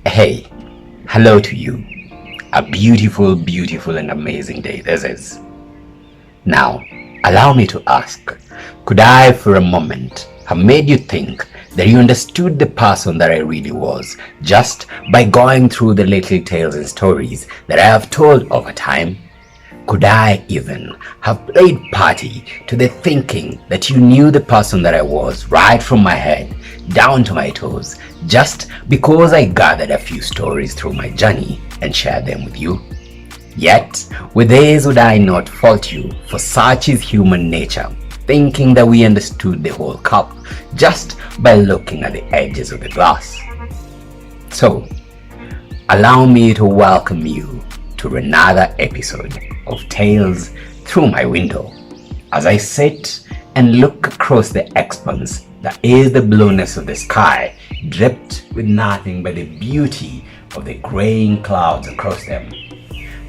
Hey, hello to you. A beautiful, beautiful and amazing day this is. Now, allow me to ask, could I for a moment have made you think that you understood the person that I really was just by going through the little tales and stories that I have told over time? Could I even have played party to the thinking that you knew the person that I was right from my head down to my toes just because I gathered a few stories through my journey and shared them with you? Yet, with this would I not fault you, for such is human nature, thinking that we understood the whole cup just by looking at the edges of the glass. So, allow me to welcome you to another episode of Tales Through My Window as I sit and look across the expanse that is the blueness of the sky, dripped with nothing but the beauty of the graying clouds across them.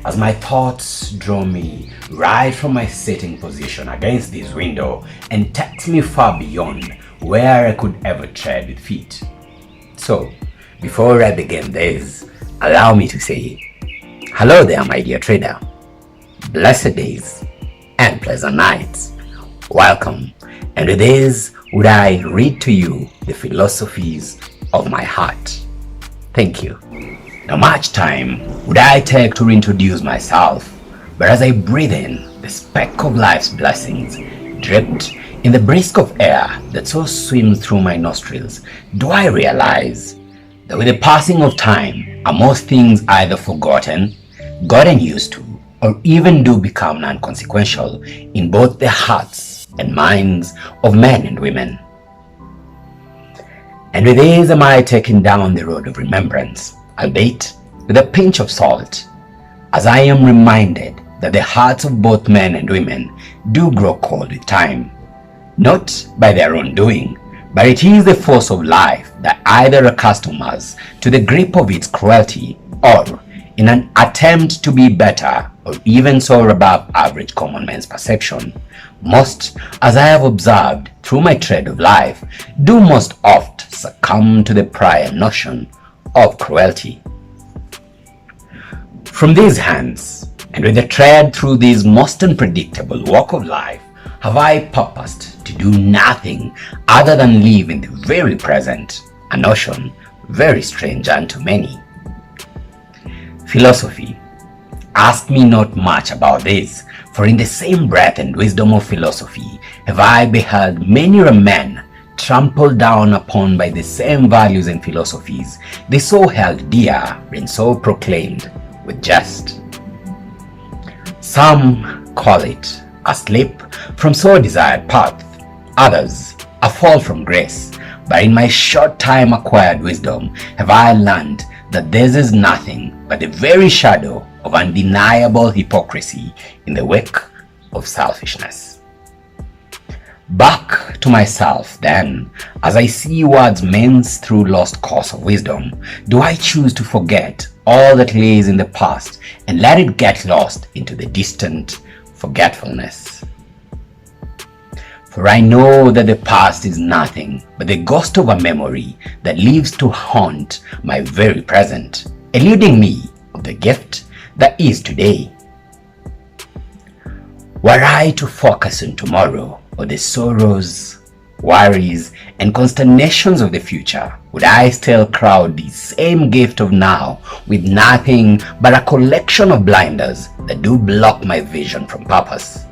As my thoughts draw me right from my sitting position against this window and takes me far beyond where I could ever tread with feet. So, before I begin this, allow me to say, hello there, my dear trader. Blessed days and pleasant nights. Welcome, and with this would I read to you the philosophies of my heart. Thank you. Now much time would I take to reintroduce myself, but as I breathe in the speck of life's blessings, dripped in the brisk of air that so swims through my nostrils, do I realize that with the passing of time are most things either forgotten, gotten used to, or even do become non-consequential in both the hearts and minds of men and women. And with this am I taken down the road of remembrance, albeit with a pinch of salt, as I am reminded that the hearts of both men and women do grow cold with time, not by their own doing, but it is the force of life that either accustoms us to the grip of its cruelty, or in an attempt to be better or even soar above average common man's perception, most, as I have observed through my tread of life, do most oft succumb to the prior notion of cruelty. From these hands, and with the tread through this most unpredictable walk of life, have I purposed to do nothing other than live in the very present, a notion very strange unto many. Philosophy. Ask me not much about this, for in the same breath and wisdom of philosophy have I beheld many a man trampled down upon by the same values and philosophies they so held dear and so proclaimed with jest. Some call it a slip from so desired path, others a fall from grace, but in my short time acquired wisdom have I learned that this is nothing but the very shadow of undeniable hypocrisy in the wake of selfishness. Back to myself then, as I see words men's through lost course of wisdom, do I choose to forget all that lays in the past and let it get lost into the distant forgetfulness? For I know that the past is nothing but the ghost of a memory that lives to haunt my very present, eluding me of the gift that is today. Were I to focus on tomorrow or the sorrows, worries, and consternations of the future, would I still crowd the same gift of now with nothing but a collection of blinders that do block my vision from purpose?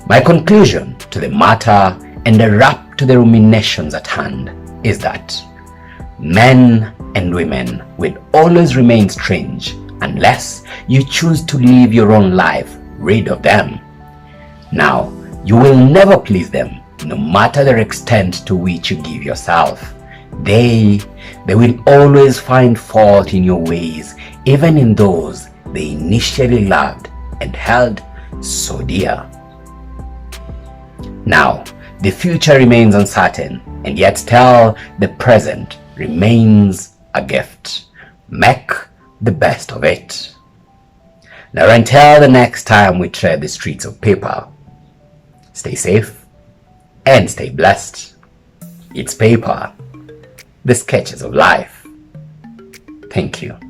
My conclusion to the matter and the wrap to the ruminations at hand is that men and women will always remain strange unless you choose to live your own life rid of them. Now, you will never please them, no matter the extent to which you give yourself. They will always find fault in your ways, even in those they initially loved and held so dear. Now, the future remains uncertain, and yet still the present remains a gift. Make the best of it. Now, until the next time we tread the streets of paper, stay safe and stay blessed. It's paper, the sketches of life. Thank you.